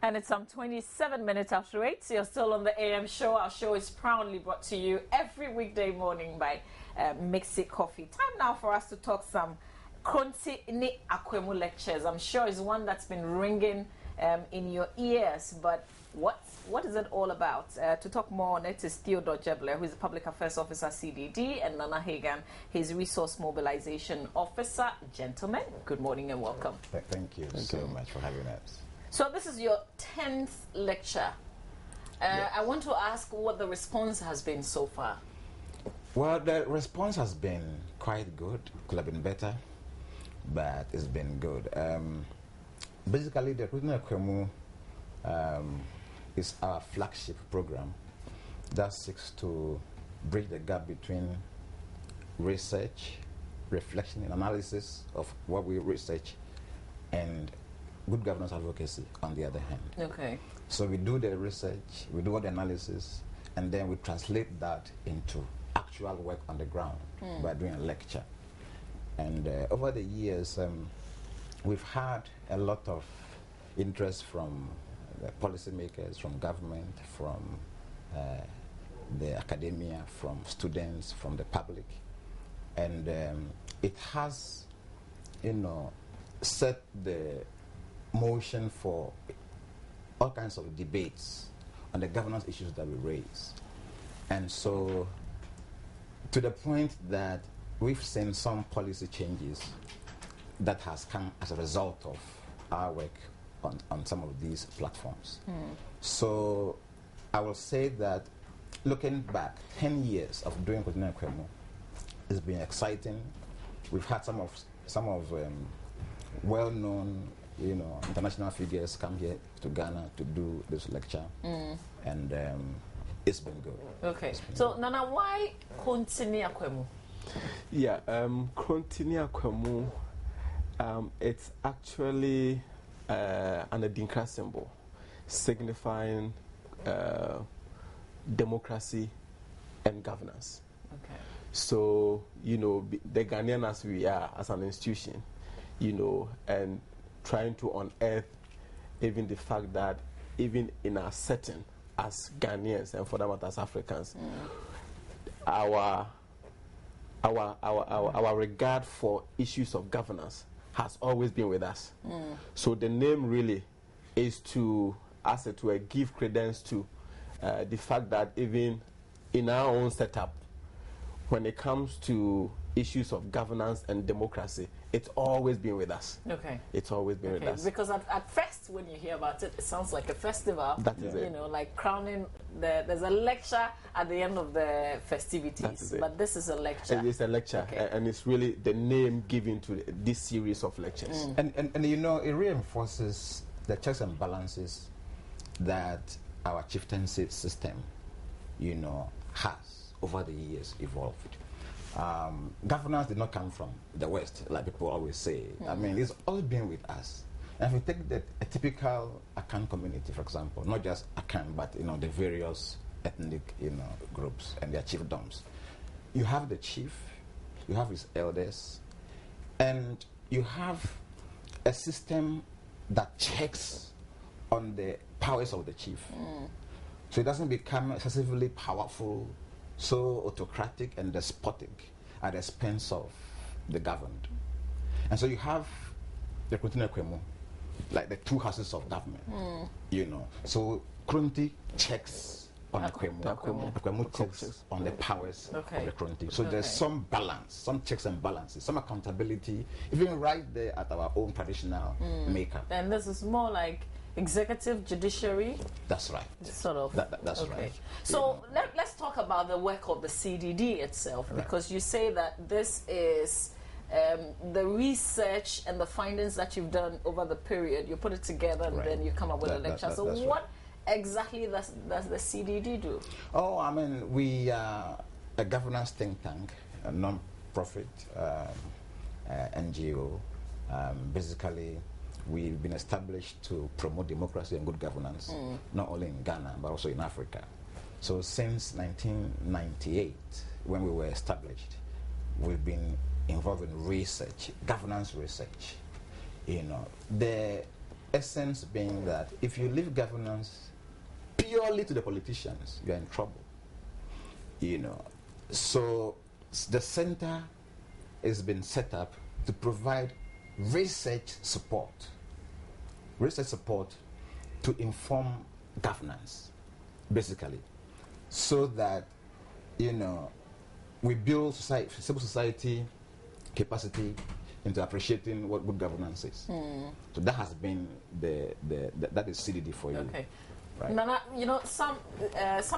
And it's 27 minutes after 8. So you're still on the AM show. Our show is proudly brought to you every weekday morning by Mix It Coffee. Time now for us to talk some Kronti ni Akwamu lectures. I'm sure it's one that's been ringing in your ears. But what is it all about? To talk more on it is Theodore Jebler, who is the Public Affairs Officer, CDD, and Nana Hagan, his Resource Mobilization Officer. Gentlemen, good morning and welcome. Thank you so much for having us. So this is your 10th lecture. Yes. I want to ask what the response has been so far. Well, the response has been quite good. Could have been better, but it's been good. Basically, the Akwamu is our flagship program that seeks to bridge the gap between research, reflection, and analysis of what we research and good governance advocacy on the other hand. Okay. So we do the research, we do all the analysis, and then we translate that into actual work on the ground by doing a lecture. And over the years, we've had a lot of interest from the policymakers, from government, from the academia, from students, from the public. And it has, set the motion for all kinds of debates on the governance issues that we raise. And so, to the point that we've seen some policy changes that has come as a result of our work on some of these platforms. So, I will say that looking back, 10 years of doing Kronti Akwamu has been exciting. We've had some of well-known international figures come here to Ghana to do this lecture, and it's been good. Okay, so good. Nana, why Kronti ni Akwamu? Yeah, Kronti ni Akwamu, it's actually an Adinkra symbol signifying democracy and governance. Okay. So, the Ghanaian as we are, as an institution, and trying to unearth even the fact that even in our setting as Ghanaians and for that matter as Africans, our regard for issues of governance has always been with us. So the name really is to give credence to the fact that even in our own setup, when it comes to issues of governance and democracy, it's always been with us. Okay. It's always been with us. Because at first, when you hear about it, it sounds like a festival. That is it. Like crowning. There's a lecture at the end of the festivities. But this is a lecture. It's a lecture. Okay. And it's really the name given to this series of lectures. And it reinforces the checks and balances that our chieftaincy system, has over the years evolved. Governance did not come from the West, like people always say. I mean, it's always been with us. And if you take a typical Akan community, for example, not just Akan, but the various ethnic groups and their chiefdoms, you have the chief, you have his elders, and you have a system that checks on the powers of the chief. So it doesn't become excessively powerful, so autocratic and despotic at the expense of the governed. And so you have the Kronti Akwamu, like the two houses of government, So Kronti checks on Akwamu checks on the powers of the Kronti. So there's some balance, some checks and balances, some accountability, even right there at our own traditional makeup. And this is more like executive, judiciary. That's right. Sort of. That's right. So let's talk about the work of the CDD itself, because you say that this is the research and the findings that you've done over the period. You put it together and then you come up with a lecture. So what exactly does the CDD do? Oh, I mean, we are a governance think tank, a non-profit NGO. Basically, we've been established to promote democracy and good governance, not only in Ghana, but also in Africa. So since 1998, when we were established, we've been involved in research, governance research. The essence being that if you leave governance purely to the politicians, you are in trouble. So the center has been set up to provide research support to inform governance, basically, so that we build civil society capacity into appreciating what good governance is. So that has been that is CDD for you. Okay. Right. Nana, some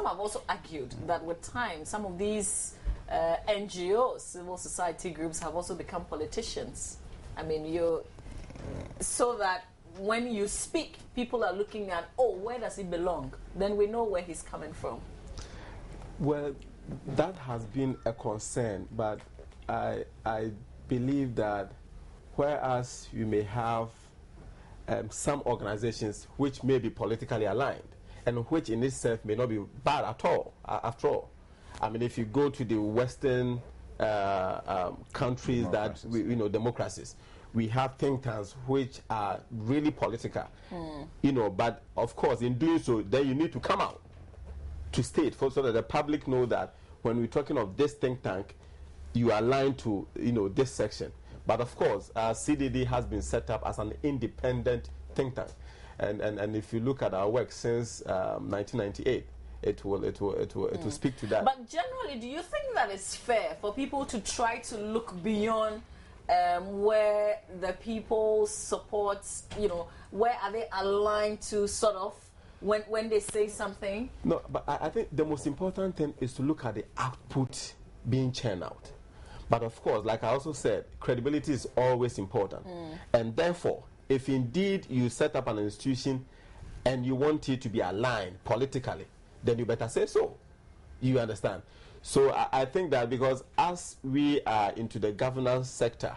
have also argued that with time, some of these NGOs, civil society groups, have also become politicians. I mean, so that when you speak, people are looking at, where does he belong? Then we know where he's coming from. Well, that has been a concern, but I believe that whereas you may have some organizations which may be politically aligned and which in itself may not be bad at all, after all. I mean, if you go to the Western countries democracies, we have think tanks which are really political, but of course in doing so, then you need to come out to state so that the public know that when we're talking of this think tank, you are aligned to this section. But of course, CDD has been set up as an independent think tank, and if you look at our work since 1998, it will speak to that. But generally, do you think that it's fair for people to try to look beyond where the people support? Where are they aligned to, sort of, when they say something? No, but I think the most important thing is to look at the output being churned out. But of course, like I also said, credibility is always important. And therefore, if indeed you set up an institution and you want it to be aligned politically, then you better say so. You understand? So I think that because as we are into the governance sector,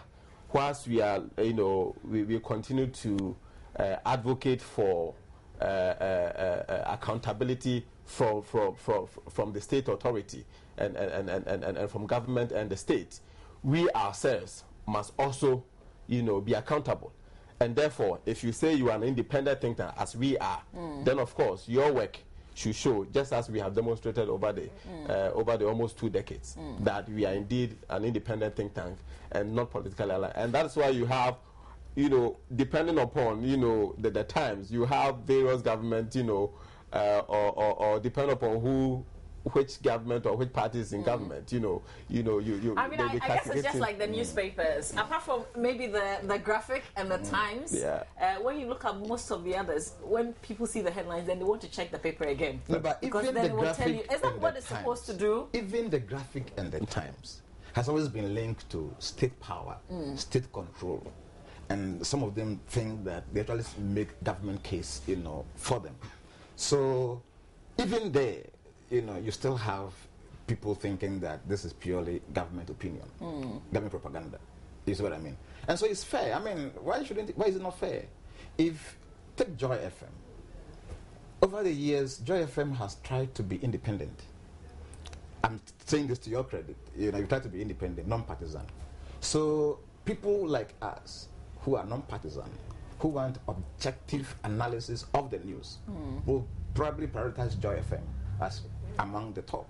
whilst we are, we continue to advocate for accountability from the state authority and from government and the state, we ourselves must also, be accountable. And therefore, if you say you are an independent think tank, as we are, then of course your work should show, just as we have demonstrated over the almost 2 decades, that we are indeed an independent think tank and not politically aligned. And that's why you have, depending upon, the times, you have various government, or depending upon which government or which party is in government, I guess it's just like the newspapers. Apart from maybe the graphic and the Times, when you look at most of the others, when people see the headlines, then they want to check the paper again. No, but because then it will tell you, is that what it's supposed to do? Even the graphic and the Times has always been linked to state power, state control. And some of them think that they actually make government case, for them. So even there, you still have people thinking that this is purely government opinion, government propaganda. You see what I mean? And so it's fair. I mean, why is it not fair? Take Joy FM. Over the years, Joy FM has tried to be independent. I'm saying this to your credit. You try to be independent, non-partisan. So people like us, who are non-partisan, who want objective analysis of the news, will probably prioritize Joy FM as among the top,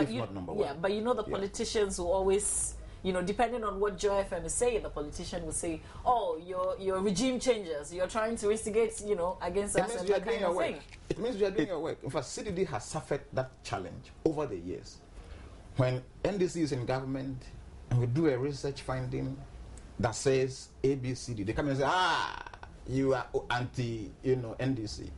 if not number one. Yeah, but the politicians will always, depending on what Joy FM is saying, the politician will say, your regime changes, you're trying to instigate, against us and that kind of thing. It means we are doing your work. In fact, CDD has suffered that challenge over the years. When NDC is in government and we do a research finding that says ABCD, they come and say, you are anti, NDC.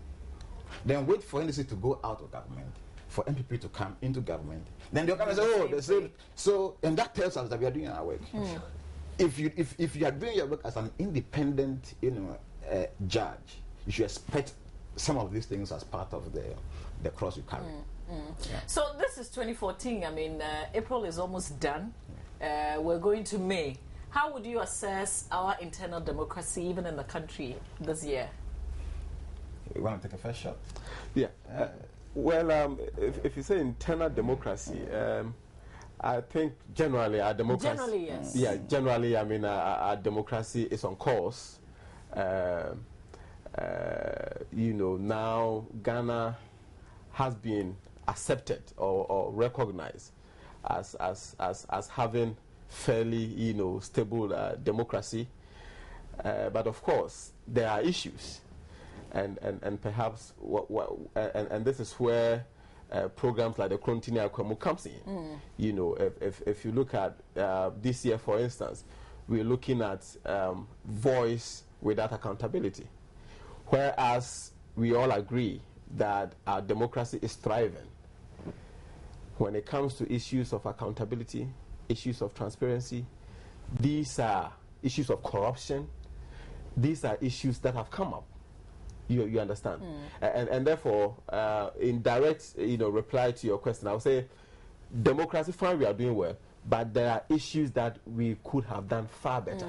Then wait for NDC to go out of government, for MPP to come into government. Then they'll come and say, they say, so, and that tells us that we are doing our work. If you are doing your work as an independent, judge, you should expect some of these things as part of the cross you carry. Yeah. So this is 2014. I mean, April is almost done. We're going to May. How would you assess our internal democracy, even in the country, this year? You want to take a first shot? Yeah. If you say internal democracy, I think generally our democracy... Generally, yes. Yeah, generally, I mean, our democracy is on course. now Ghana has been accepted or recognized as having fairly, stable democracy. But of course, there are issues, and perhaps and this is where programs like the Kronti Akwamu comes in. If you look at this year, for instance, we're looking at voice without accountability, whereas we all agree that our democracy is thriving. When it comes to issues of accountability, issues of transparency, these are issues of corruption. These are issues that have come up. You understand? And therefore, in direct reply to your question, I would say democracy, fine, we are doing well, but there are issues that we could have done far better.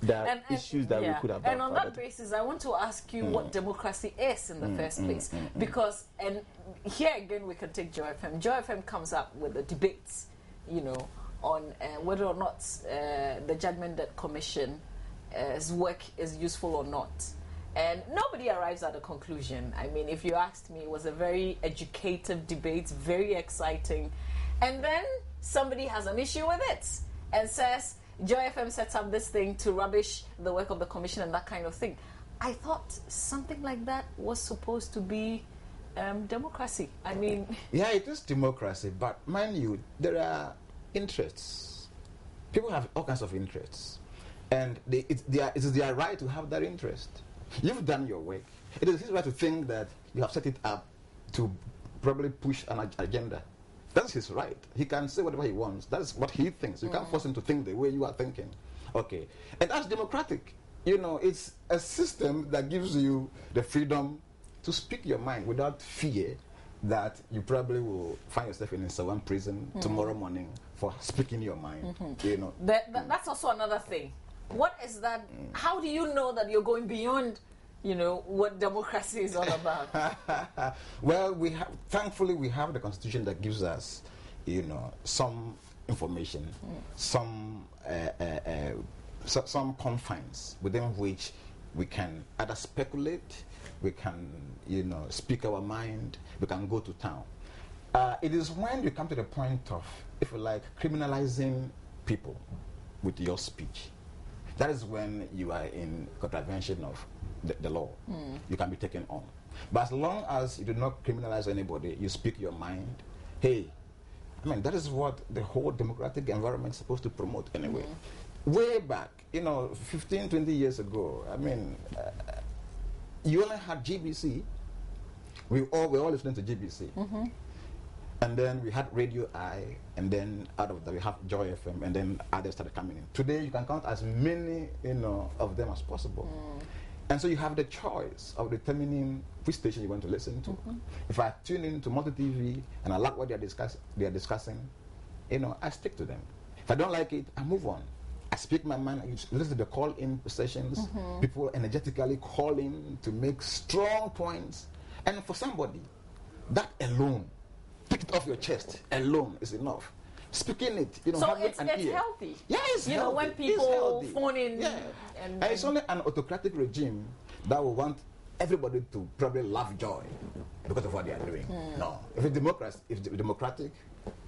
There are issues that we could have done. And on that basis, I want to ask you what democracy is in the first place. Because, and here again, we can take Joy FM. Joy FM comes up with the debates, on whether or not the Judgment Debt Commission's work is useful or not. And nobody arrives at a conclusion. I mean, if you asked me, it was a very educative debate, very exciting. And then somebody has an issue with it and says, Joy FM sets up this thing to rubbish the work of the commission and that kind of thing. I thought something like that was supposed to be democracy. I mean... Yeah, it is democracy, but mind you, there are interests. People have all kinds of interests. And it is their right to have that interest. You've done your work. It is his right to think that you have set it up to probably push an agenda. That's his right. He can say whatever he wants. That's what he thinks. You can't force him to think the way you are thinking. Okay. And that's democratic. It's a system that gives you the freedom to speak your mind without fear that you probably will find yourself in someone prison tomorrow morning for speaking your mind. That's also another thing. What is that? How do you know that you're going beyond, what democracy is all about? Well, thankfully, we have the Constitution that gives us, some information, some confines within which we can either speculate, we can, speak our mind, we can go to town. It is when you come to the point of, if you like, criminalizing people with your speech. That is when you are in contravention of the law. You can be taken on. But as long as you do not criminalize anybody, you speak your mind, hey, that is what the whole democratic environment is supposed to promote anyway. Way back, 15, 20 years ago, you only had GBC. We were all listening to GBC. And then we had Radio I, and then out of that we have Joy FM, and then others started coming in. Today you can count as many, of them as possible. And so you have the choice of determining which station you want to listen to. If I tune in to multi-TV and I like what they are discussing, I stick to them. If I don't like it, I move on. I speak my mind. I listen to the call-in sessions. People energetically call in to make strong points. And for somebody, that alone, take it off your chest alone is enough. Speaking it, so it's healthy. Yeah, it's healthy. When people phone in, and it's only an autocratic regime that will want everybody to probably love Joy because of what they are doing. No, if it's democratic,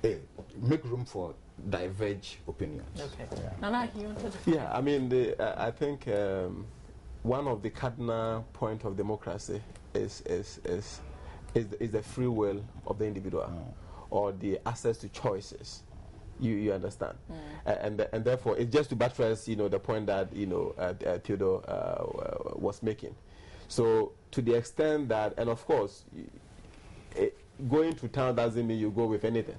hey, make room for diverge opinions. Okay. Nana, you wanted to... Yeah, I think one of the cardinal points of democracy is the free will of the individual or the access to choices. You understand? And therefore, it's just to buttress, the point that, Theodore was making. So, to the extent that, and of course, going to town doesn't mean you go with anything.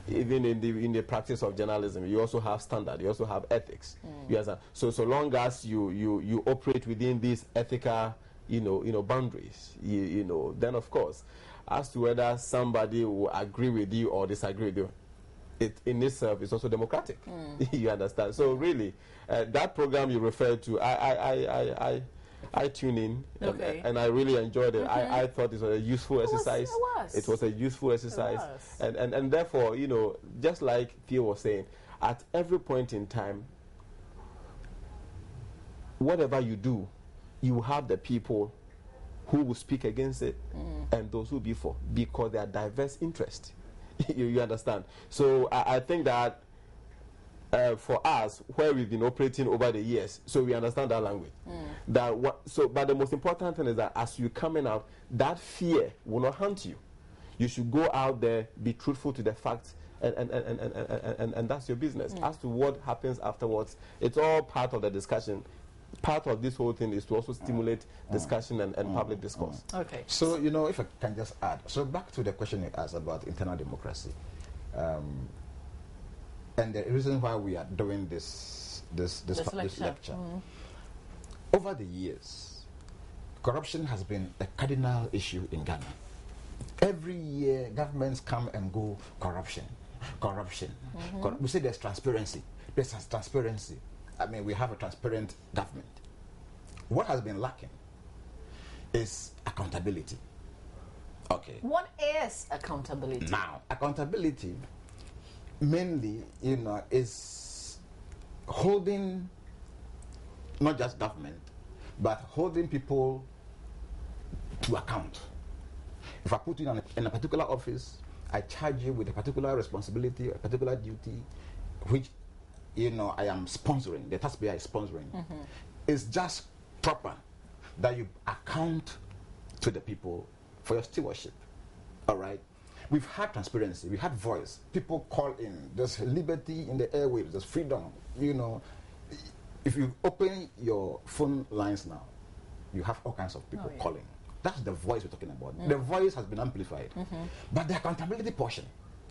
Even in the practice of journalism, you also have standard, you also have ethics. You understand? So long as you operate within these ethical boundaries, then of course, as to whether somebody will agree with you or disagree with you, it in itself is also democratic. You understand? So really, that program you referred to, I tune in and I really enjoyed it. I thought it was a useful exercise. It was a useful exercise, and therefore, just like Theo was saying, at every point in time, whatever you do, you have the people who will speak against it and those who will be for, because they are diverse interests. you understand? So I think that for us, where we've been operating over the years, so we understand that language. But the most important thing is that as you're coming out, that fear will not haunt you. You should go out there, be truthful to the facts, and that's your business. As to what happens afterwards, it's all part of the discussion. Part of this whole thing is to also stimulate discussion and public discourse. Okay. So, if I can just add. So back to the question you asked about internal democracy. And the reason why we are doing this lecture. Over the years, corruption has been a cardinal issue in Ghana. Every year, governments come and go, corruption. We say there's transparency. There's transparency. I mean, we have a transparent government. What has been lacking is accountability. Okay. What is accountability? Now, accountability mainly, is holding not just government, but holding people to account. If I put you in a particular office, I charge you with a particular responsibility, a particular duty, which I am sponsoring, the taxpayer is sponsoring. It's just proper that you account to the people for your stewardship. All right? We've had transparency, we had voice. People call in. There's liberty in the airwaves, there's freedom. If you open your phone lines now, you have all kinds of people calling. That's the voice we're talking about. The voice has been amplified. But the accountability portion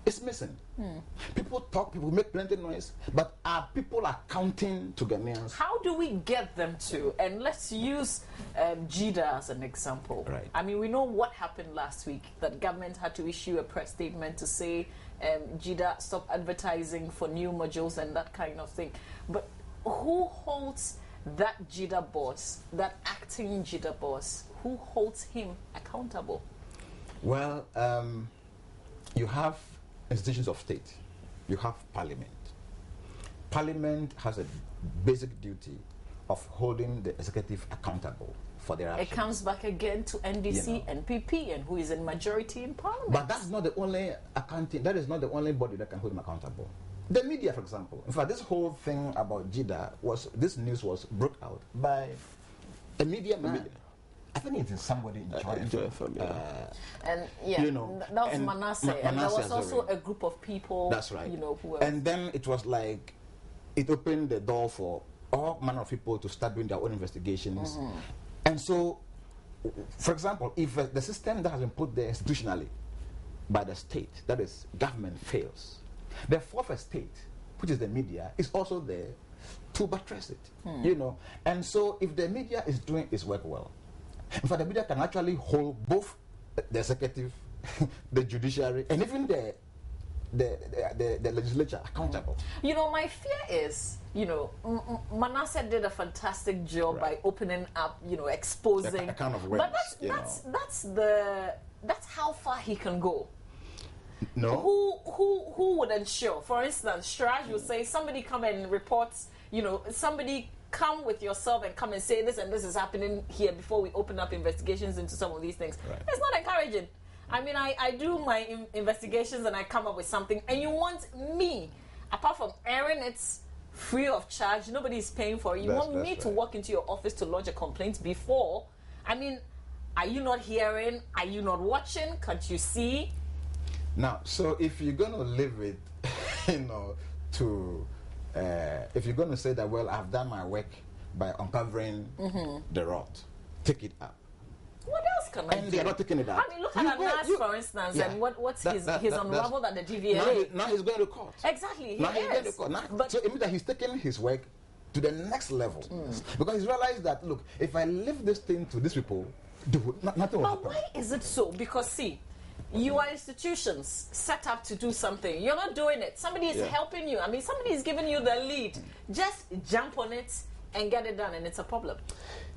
is missing. People talk, people make plenty noise, but are people accounting to Ghanaians? How do we get them to? And let's use JIDA as an example. Right. I mean, we know what happened last week, that government had to issue a press statement to say JIDA stop advertising for new modules and that kind of thing. But who holds that JIDA boss, that acting JIDA boss? Who holds him accountable? Well, you have institutions of state. You have parliament. Parliament has a basic duty of holding the executive accountable for their actions. It comes back again to NDC, NPP, and who is in majority in parliament. But that's not the only accounting. That is not the only body that can hold them accountable. The media, for example. In fact, this whole thing about JIDA this news was brought out by a media man. I think it's somebody in China. And that was Manasseh. And there was also a group of people. That's right. Who were. And then it was like, it opened the door for all manner of people to start doing their own investigations. And so, for example, if the system that has been put there institutionally by the state, that is, government, fails, the fourth estate, which is the media, is also there to buttress it. And so, if the media is doing its work well, in fact, the media can actually hold both the executive, the judiciary, and even the legislature accountable. My fear is, Manasseh did a fantastic job by opening up, exposing. A kind of but that's how far he can go. No. Who would ensure? For instance, Shraj would say, somebody come and reports, somebody come with yourself and come and say this and this is happening here before we open up investigations into some of these things. Right. It's not encouraging. I mean, I do my investigations and I come up with something, and you want me, apart from airing it free of charge, nobody is paying for it. You want me to walk into your office to lodge a complaint before? I mean, are you not hearing? Are you not watching? Can't you see? Now, so if you're going to leave it, if you're going to say that, well, I've done my work by uncovering the rot, take it up. What else can I do? And they're not taking it up. I mean, look at Anas, for instance, and what's his unraveled at the DVLA. Now he's going to court. Exactly, he's going to court. So it means that he's taking his work to the next level. Because he's realized that, look, if I leave this thing to these people, nothing will happen. But why is it so? Because, see, you are institutions set up to do something. You're not doing it. Somebody is helping you. I mean, somebody is giving you the lead. Just jump on it and get it done, and it's a problem.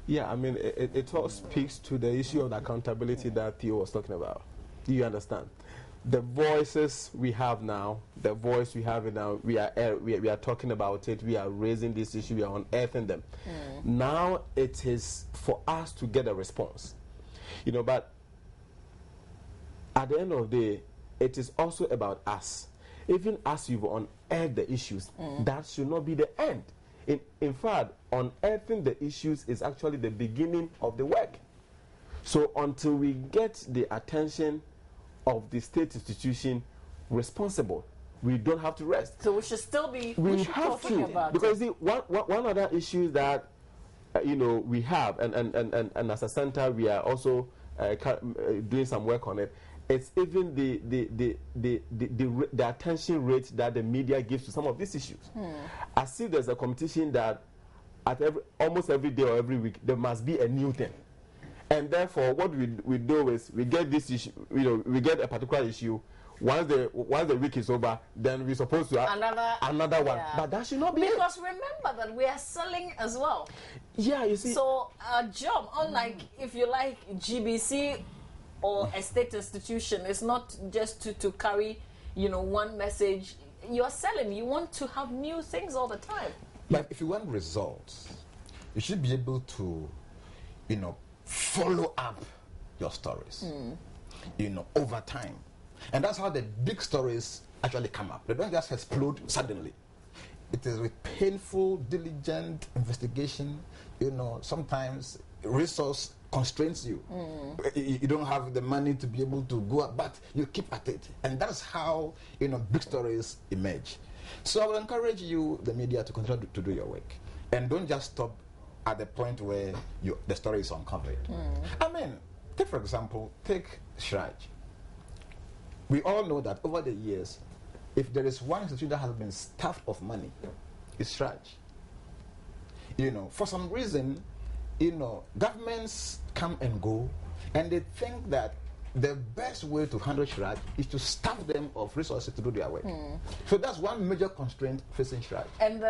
Yeah, I mean, it all speaks to the issue of the accountability that Theo was talking about. Do you understand? the voices we have now, we are talking about it, we are raising this issue, we are unearthing them. Now it is for us to get a response. But at the end of the day, it is also about us. Even as you've unearthed the issues, that should not be the end. In fact, unearthing the issues is actually the beginning of the work. So until we get the attention of the state institution responsible, we don't have to rest. So we should still be talking about because one other issue that we have, and as a center we are also doing some work on it. It's even the attention rate that the media gives to some of these issues. I see there's a competition that at almost every day or every week there must be a new thing. And therefore, what we do is we get this issue, we get a particular issue. Once the week is over, then we're supposed to have another one. Yeah. But that should not be because remember that we are selling as well. Yeah, you see. So our job, unlike if you like GBC or a state institution, is not just to carry one message. You're selling. You want to have new things all the time. But if you want results, you should be able to, follow up your stories, over time. And that's how the big stories actually come up. They don't just explode suddenly. It is with painful, diligent investigation. Sometimes resource constraints you. You don't have the money to be able to go up, but you keep at it. And that's how, big stories emerge. So I would encourage you, the media, to continue to do your work. And don't just stop at the point where the story is uncovered. I mean, for example, take Shraj. We all know that over the years, if there is one institution that has been stuffed of money, it's Shraj. For some reason, governments come and go, and they think that the best way to handle Shraj is to stuff them of resources to do their work. So that's one major constraint facing Shraj. And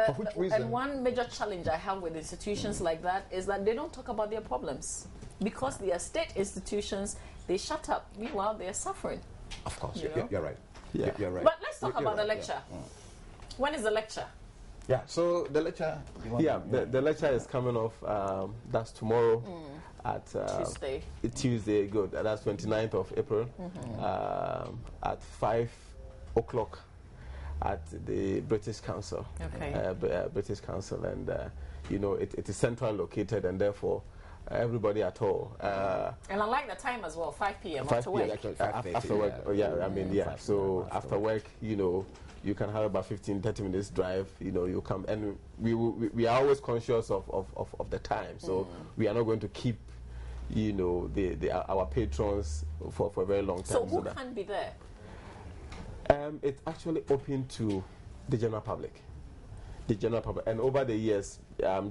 one major challenge I have with institutions like that is that they don't talk about their problems. Because they are state institutions, they shut up. Meanwhile, they are suffering. Of course, you're right. Yeah. You're right. But let's talk about the lecture. When is the lecture? Yeah, so the lecture... The lecture is coming off, that's tomorrow at... Tuesday, good. That's 29th of April at 5 o'clock at the British Council. Okay. British Council, and, it is central located, and therefore everybody at all. And I like the time as well, 5 p.m. 5 after work. After work, So after work, you can have about 15-30 minutes drive. You come, and we are always conscious of the time. So we are not going to keep, our patrons for a very long time. So who can be there? It's actually open to the general public. And over the years,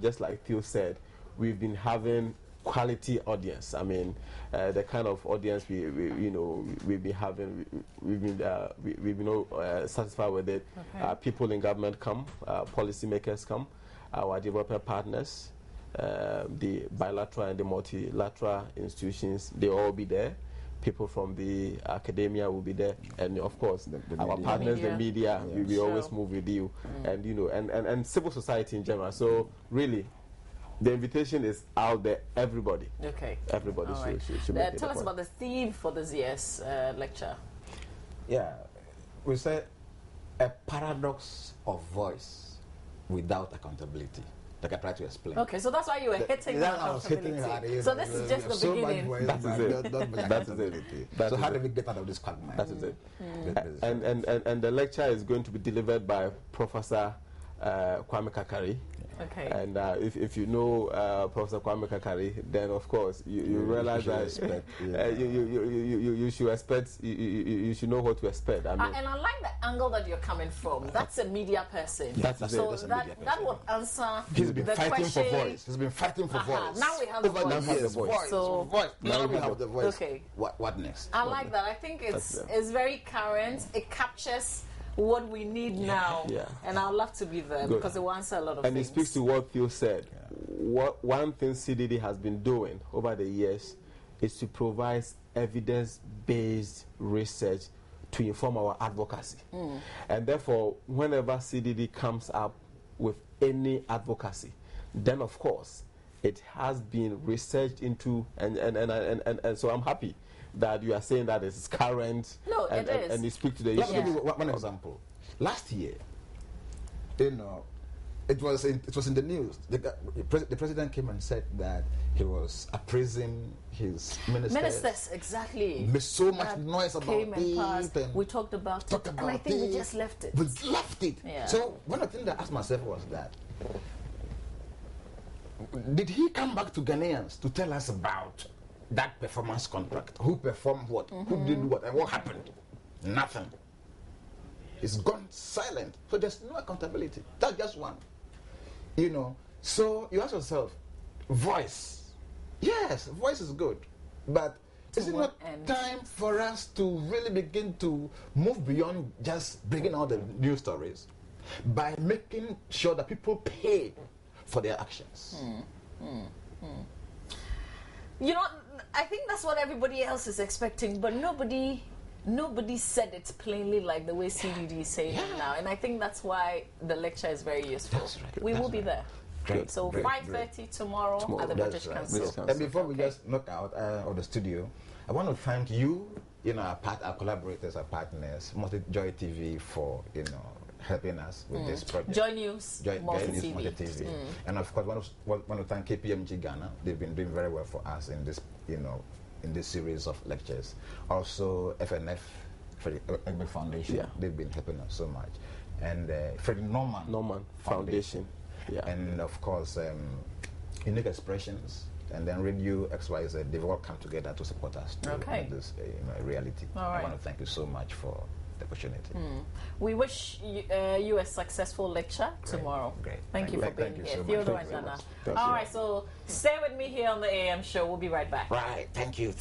just like Theo said, we've been having quality audience. I mean, the kind of audience we've been having, we've been satisfied with it. Okay. People in government come, policymakers come, our developer partners, the bilateral and the multilateral institutions, they all be there. People from the academia will be there, and of course our partners, the media, we always move with you, and and civil society in general. So really, the invitation is out there. Everybody. Okay. Everybody should make it. Tell us about the theme for this year's lecture. Yeah, we say a paradox of voice without accountability. Like I tried to explain. Okay, so that's why you were hitting accountability. So this is just the beginning. That is it. So how do we get out of this quagmire? That is it. And the lecture is going to be delivered by Professor Kwame Kakari. Okay. And if you know Professor Kwame Kakari, then of course you realize that you should expect, you should know what to expect. I mean, and I like the angle that you're coming from. That's a media person. That would answer He's been the fighting question. for voice. He's been fighting for voice. Now we have the voice. So voice. Now we have the voice. Okay. What next? I like that. I think it's very current. It captures what we need now. Yeah. And I'd love to be there because it will answer a lot of things. And it speaks to what Theo said. One thing CDD has been doing over the years is to provide evidence-based research to inform our advocacy. And therefore, whenever CDD comes up with any advocacy, then of course it has been researched into, and so I'm happy that you are saying that it's current. No, and, it is. And you speak to the Let me issue. give you one example. Last year, you know, it was in the news. The president came and said that he was appraising his ministers. Ministers, exactly. Made so much noise about came and it. passed. And We talked about it, and I think we just left it. We left it. Yeah. So one of the things that I asked myself was that, did he come back to Ghanaians to tell us about that performance contract? Who performed what? Who did what? And what happened? Nothing. It's gone silent. So there's no accountability. That's just one. You know, so you ask yourself, voice. Yes, voice is good. But is it not time for us to really begin to move beyond just bringing out the news stories by making sure that people pay for their actions? You know, I think that's what everybody else is expecting, but nobody said it plainly like the way CDD is saying it now, and I think that's why the lecture is very useful. That's right. We will be there. Great, So great, 5:30 tomorrow at the That's British right. Council. And before we just knock out of the studio, I want to thank you, our collaborators, our partners, Multi-Joy TV, for helping us with this project. Joy News, Multi TV. And of course, want to thank KPMG Ghana. They've been doing very well for us in this, in this series of lectures. Also, FNF, Freddie Foundation. Yeah. They've been helping us so much. And Freddie Norman Foundation. Yeah. And of course, Unique Expressions, and then Radio XYZ, they've all come together to support us to make this reality. All right. I want to thank you so much for the opportunity. We wish you a successful lecture tomorrow. Great. Thank you for being here. So much. Theodore Thank and you Nana. All right, so stay with me here on the AM show. We'll be right back. Right. Thank you.